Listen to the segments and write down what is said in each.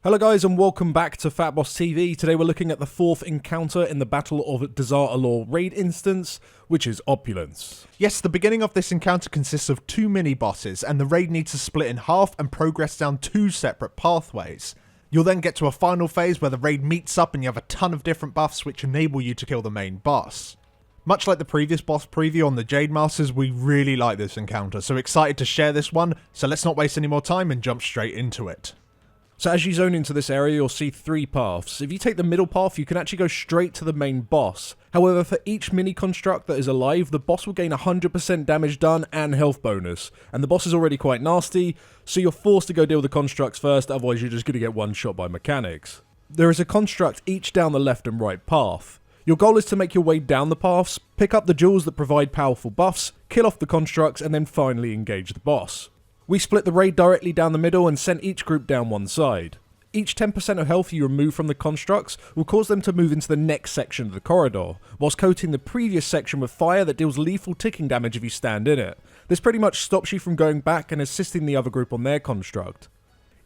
Hello guys and welcome back to FATBOSS TV. Today we're looking at the fourth encounter in the Battle of Dazar'alor raid instance, which is Opulence. Yes, the beginning of this encounter consists of two mini-bosses, and the raid needs to split in half and progress down two separate pathways. You'll then get to a final phase where the raid meets up and you have a ton of different buffs which enable you to kill the main boss. Much like the previous boss preview on the Jade Masters, we really like this encounter, so excited to share this one, so let's not waste any more time and jump straight into it. So as you zone into this area, you'll see three paths. If you take the middle path, you can actually go straight to the main boss. However, for each mini construct that is alive, the boss will gain 100% damage done and health bonus. And the boss is already quite nasty, so you're forced to go deal with the constructs first, otherwise you're just going to get one shot by mechanics. There is a construct each down the left and right path. Your goal is to make your way down the paths, pick up the jewels that provide powerful buffs, kill off the constructs, and then finally engage the boss. We split the raid directly down the middle and sent each group down one side. Each 10% of health you remove from the constructs will cause them to move into the next section of the corridor, whilst coating the previous section with fire that deals lethal ticking damage if you stand in it. This pretty much stops you from going back and assisting the other group on their construct.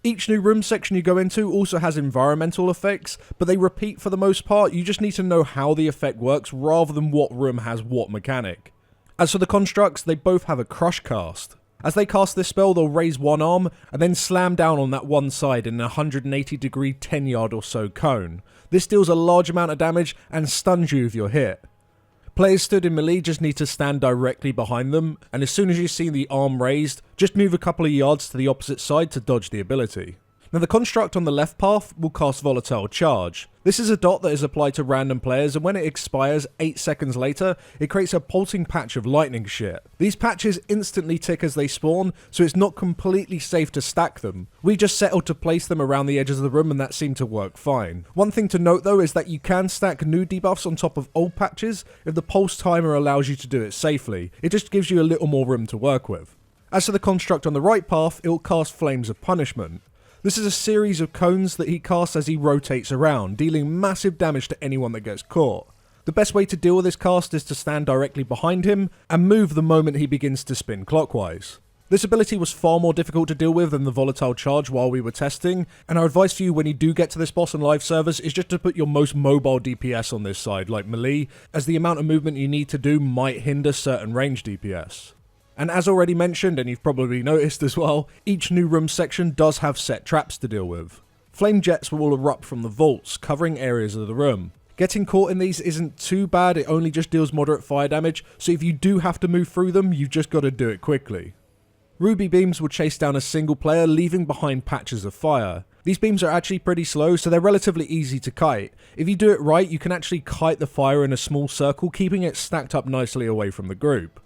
Each new room section you go into also has environmental effects, but they repeat for the most part. You just need to know how the effect works rather than what room has what mechanic. As for the constructs, they both have a crush cast. As they cast this spell, they'll raise one arm and then slam down on that one side in a 180 degree 10 yard or so cone. This deals a large amount of damage and stuns you if you're hit. Players stood in melee just need to stand directly behind them, and as soon as you see the arm raised, just move a couple of yards to the opposite side to dodge the ability. Now the construct on the left path will cast Volatile Charge. This is a dot that is applied to random players, and when it expires 8 seconds later, it creates a pulsing patch of lightning shit. These patches instantly tick as they spawn, so it's not completely safe to stack them. We just settled to place them around the edges of the room and that seemed to work fine. One thing to note though is that you can stack new debuffs on top of old patches if the pulse timer allows you to do it safely. It just gives you a little more room to work with. As for the construct on the right path, it will cast Flames of Punishment. This is a series of cones that he casts as he rotates around, dealing massive damage to anyone that gets caught. The best way to deal with this cast is to stand directly behind him and move the moment he begins to spin clockwise. This ability was far more difficult to deal with than the Volatile Charge while we were testing, and our advice for you when you do get to this boss on live servers is just to put your most mobile DPS on this side, like melee, as the amount of movement you need to do might hinder certain range DPS. And as already mentioned, and you've probably noticed as well, each new room section does have set traps to deal with. Flame jets will erupt from the vaults, covering areas of the room. Getting caught in these isn't too bad, it only just deals moderate fire damage, so if you do have to move through them, you've just got to do it quickly. Ruby beams will chase down a single player, leaving behind patches of fire. These beams are actually pretty slow, so they're relatively easy to kite. If you do it right, you can actually kite the fire in a small circle, keeping it stacked up nicely away from the group.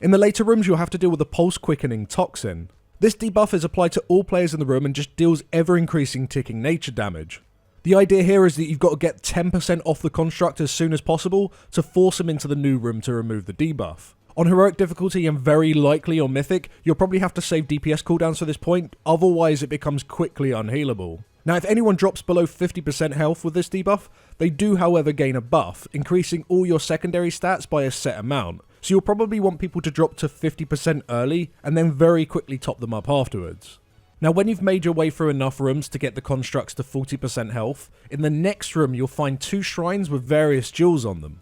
In the later rooms, you'll have to deal with the Pulse Quickening Toxin. This debuff is applied to all players in the room and just deals ever-increasing ticking nature damage. The idea here is that you've got to get 10% off the construct as soon as possible to force him into the new room to remove the debuff. On Heroic difficulty and very likely on Mythic, you'll probably have to save DPS cooldowns for this point, otherwise it becomes quickly unhealable. Now if anyone drops below 50% health with this debuff, they do however gain a buff, increasing all your secondary stats by a set amount. So you'll probably want people to drop to 50% early and then very quickly top them up afterwards. Now when you've made your way through enough rooms to get the constructs to 40% health, in the next room you'll find 2 shrines with various jewels on them.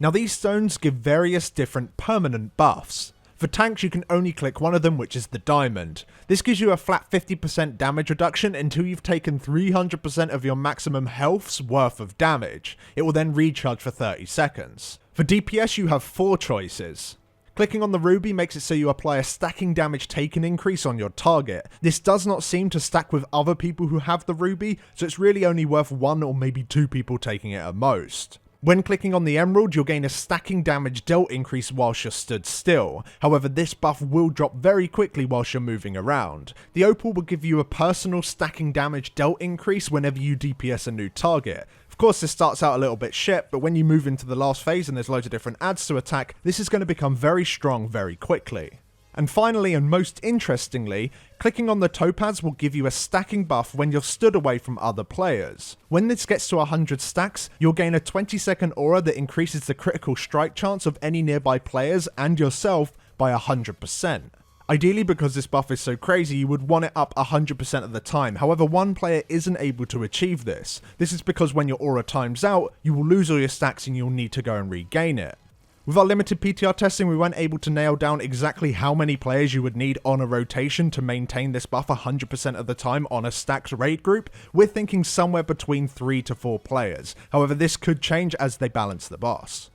Now these stones give various different permanent buffs. For tanks you can only click one of them, which is the diamond. This gives you a flat 50% damage reduction until you've taken 300% of your maximum health's worth of damage. It will then recharge for 30 seconds. For DPS you have 4 choices. Clicking on the ruby makes it so you apply a stacking damage taken increase on your target. This does not seem to stack with other people who have the ruby, so it's really only worth 1 or maybe 2 people taking it at most. When clicking on the emerald, you'll gain a stacking damage dealt increase whilst you're stood still. However, this buff will drop very quickly whilst you're moving around. The opal will give you a personal stacking damage dealt increase whenever you DPS a new target. Of course, this starts out a little bit shit, but when you move into the last phase and there's loads of different adds to attack, this is going to become very strong very quickly. And finally, and most interestingly, clicking on the topaz will give you a stacking buff when you're stood away from other players. When this gets to 100 stacks, you'll gain a 20-second aura that increases the critical strike chance of any nearby players and yourself by 100%. Ideally, because this buff is so crazy, you would want it up 100% of the time. However, one player isn't able to achieve this. This is because when your aura times out, you will lose all your stacks and you'll need to go and regain it. With our limited PTR testing, we weren't able to nail down exactly how many players you would need on a rotation to maintain this buff 100% of the time on a stacked raid group. We're thinking somewhere between 3 to 4 players. However, this could change as they balance the boss.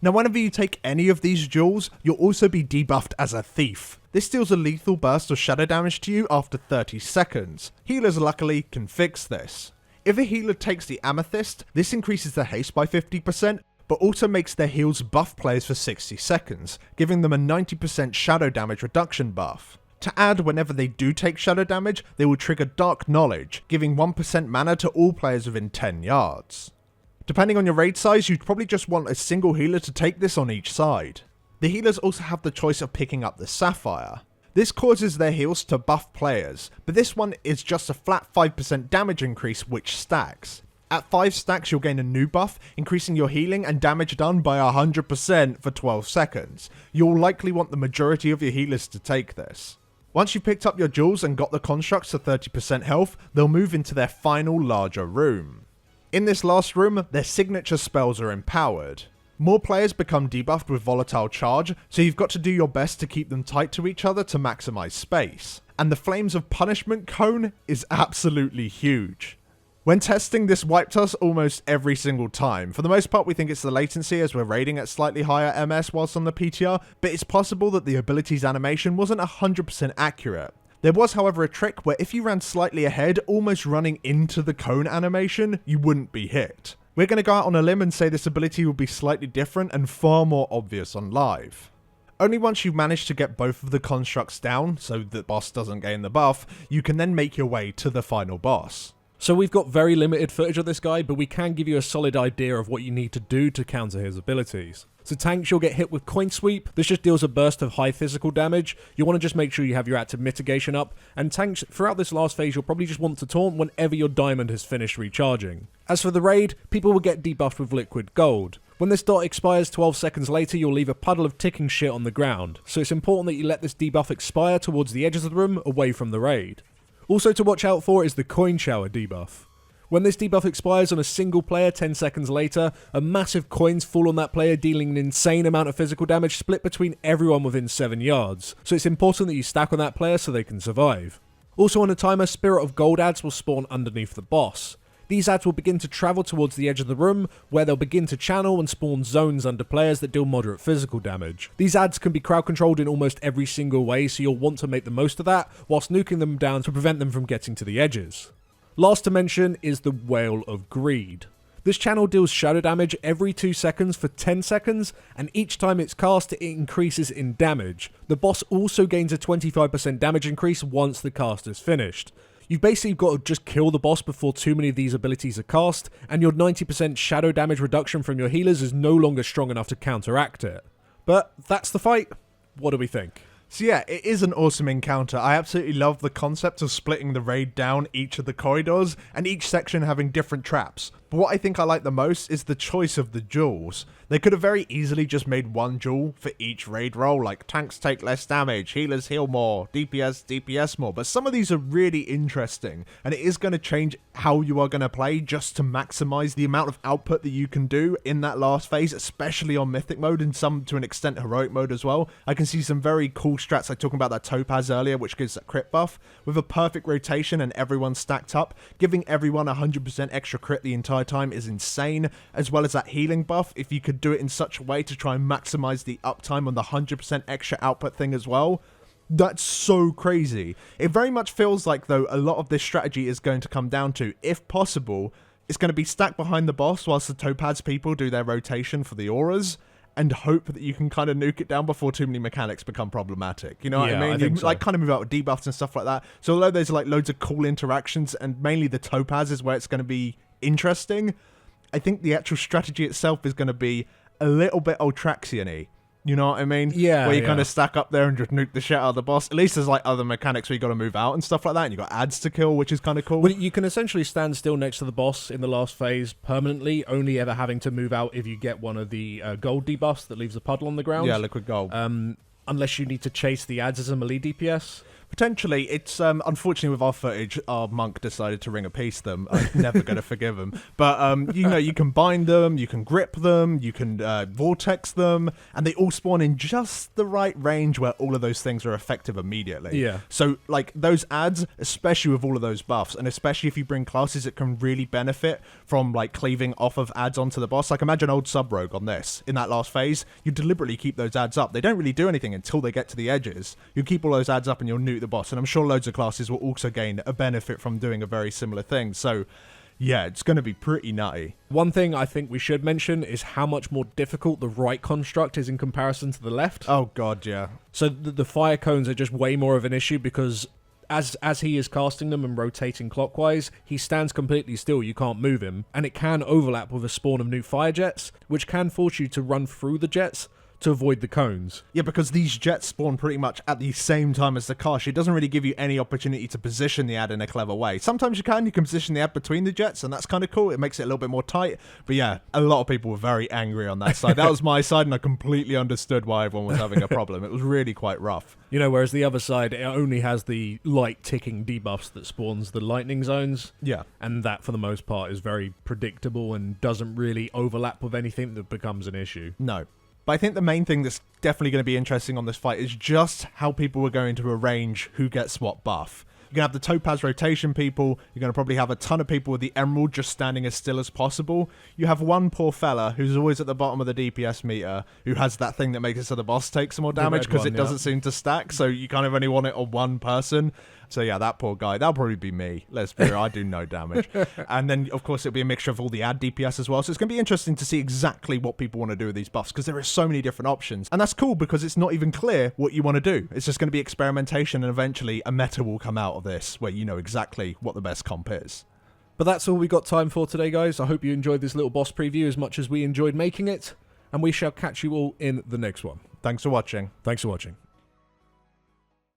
Now, whenever you take any of these jewels, you'll also be debuffed as a thief. This deals a lethal burst of shadow damage to you after 30 seconds. Healers luckily can fix this. If a healer takes the amethyst, this increases their haste by 50%, but also makes their heals buff players for 60 seconds, giving them a 90% shadow damage reduction buff. To add, whenever they do take shadow damage, they will trigger Dark Knowledge, giving 1% mana to all players within 10 yards. Depending on your raid size, you'd probably just want a single healer to take this on each side. The healers also have the choice of picking up the Sapphire. This causes their heals to buff players, but this one is just a flat 5% damage increase which stacks. At 5 stacks you'll gain a new buff, increasing your healing and damage done by 100% for 12 seconds. You'll likely want the majority of your healers to take this. Once you've picked up your jewels and got the constructs to 30% health, they'll move into their final larger room. In this last room, their signature spells are empowered. More players become debuffed with Volatile Charge, so you've got to do your best to keep them tight to each other to maximize space. And the Flames of Punishment cone is absolutely huge. When testing, this wiped us almost every single time. For the most part, we think it's the latency as we're raiding at slightly higher MS whilst on the PTR, but it's possible that the ability's animation wasn't 100% accurate. There was, however, a trick where if you ran slightly ahead, almost running into the cone animation, you wouldn't be hit. We're going to go out on a limb and say this ability will be slightly different and far more obvious on live. Only once you've managed to get both of the constructs down, so the boss doesn't gain the buff, you can then make your way to the final boss. So we've got very limited footage of this guy, but we can give you a solid idea of what you need to do to counter his abilities. So tanks, you'll get hit with Coin Sweep. This just deals a burst of high physical damage. You want to just make sure you have your active mitigation up. And tanks, throughout this last phase, you'll probably just want to taunt whenever your diamond has finished recharging. As for the raid, people will get debuffed with Liquid Gold. When this dot expires 12 seconds later, you'll leave a puddle of ticking shit on the ground. So it's important that you let this debuff expire towards the edges of the room, away from the raid. Also to watch out for is the Coin Shower debuff. When this debuff expires on a single player 10 seconds later, a massive coins fall on that player, dealing an insane amount of physical damage split between everyone within 7 yards, so it's important that you stack on that player so they can survive. Also on a timer, Spirit of Gold ads will spawn underneath the boss. These ads will begin to travel towards the edge of the room, where they'll begin to channel and spawn zones under players that deal moderate physical damage. These ads can be crowd controlled in almost every single way, so you'll want to make the most of that, whilst nuking them down to prevent them from getting to the edges. Last to mention is the Wail of Greed. This channel deals shadow damage every 2 seconds for 10 seconds, and each time it's cast it increases in damage. The boss also gains a 25% damage increase once the cast is finished. You've basically got to just kill the boss before too many of these abilities are cast, and your 90% shadow damage reduction from your healers is no longer strong enough to counteract it. But that's the fight. What do we think? So yeah, it is an awesome encounter. I absolutely love the concept of splitting the raid down each of the corridors and each section having different traps. But what I think I like the most is the choice of the jewels. They could have very easily just made one jewel for each raid role, like tanks take less damage, healers heal more, DPS more. But some of these are really interesting, and it is going to change how you are going to play just to maximize the amount of output that you can do in that last phase, especially on Mythic mode and some to an extent Heroic mode as well. I can see some very cool strats, like talking about that Topaz earlier, which gives that crit buff, with a perfect rotation and everyone stacked up. Giving everyone 100% extra crit the entire time is insane, as well as that healing buff if you could do it in such a way to try and maximize the uptime on the 100% extra output thing as well. That's so crazy. It very much feels like, though, a lot of this strategy is going to come down to, if possible, it's going to be stacked behind the boss whilst the Topaz people do their rotation for the auras, and hope that you can kind of nuke it down before too many mechanics become problematic. You know what I mean? You so. like kind of move out with debuffs and stuff like that. So although there's like loads of cool interactions, and mainly the Topaz is where it's going to be interesting, I think the actual strategy itself is going to be a little bit Ultraxian-y. You know what I mean? Yeah. Where you kind of stack up there and just nuke the shit out of the boss. At least there's like other mechanics where you got to move out and stuff like that, and you got ads to kill, which is kind of cool. Well, you can essentially stand still next to the boss in the last phase permanently, only ever having to move out if you get one of the gold debuffs that leaves a puddle on the ground. Yeah, liquid gold. Unless you need to chase the ads as a melee DPS. Potentially, it's unfortunately with our footage, our monk decided to ring a piece them. I'm never going to forgive him. But you can bind them, you can grip them, you can vortex them, and they all spawn in just the right range where all of those things are effective immediately. Yeah. So like those ads, especially with all of those buffs, and especially if you bring classes that can really benefit from like cleaving off of ads onto the boss. Like imagine old sub rogue on this in that last phase. You deliberately keep those ads up. They don't really do anything until they get to the edges. You keep all those ads up and you'll nuke the boss, and I'm sure loads of classes will also gain a benefit from doing a very similar thing. So yeah, it's going to be pretty nutty. One thing I think we should mention is how much more difficult the right construct is in comparison to the left. Oh god, yeah. So the fire cones are just way more of an issue because as he is casting them and rotating clockwise, he stands completely still, you can't move him, and it can overlap with a spawn of new fire jets, which can force you to run through the jets to avoid the cones. Yeah, because these jets spawn pretty much at the same time as the cast. It doesn't really give you any opportunity to position the ad in a clever way. Sometimes you can position the ad between the jets, and that's kind of cool. It makes it a little bit more tight. But yeah, a lot of people were very angry on that side. That was my side, and I completely understood why everyone was having a problem. It was really quite rough. You know, whereas the other side, it only has the light ticking debuffs that spawns the lightning zones. Yeah. And that, for the most part, is very predictable and doesn't really overlap with anything that becomes an issue. No. But I think the main thing that's definitely going to be interesting on this fight is just how people are going to arrange who gets what buff. You're going to have the topaz rotation people. You're going to probably have a ton of people with the emerald just standing as still as possible. You have one poor fella who's always at the bottom of the DPS meter who has that thing that makes it so the boss takes some more damage because it doesn't seem to stack. So you kind of only want it on one person. So yeah, that poor guy. That'll probably be me. Let's be real, I do no damage. And then, of course, it'll be a mixture of all the ad DPS as well. So it's going to be interesting to see exactly what people want to do with these buffs because there are so many different options. And that's cool because it's not even clear what you want to do. It's just going to be experimentation, and eventually a meta will come out of this where you know exactly what the best comp is. But that's all we got time for today, guys. I hope you enjoyed this little boss preview as much as we enjoyed making it. And we shall catch you all in the next one. Thanks for watching. Thanks for watching.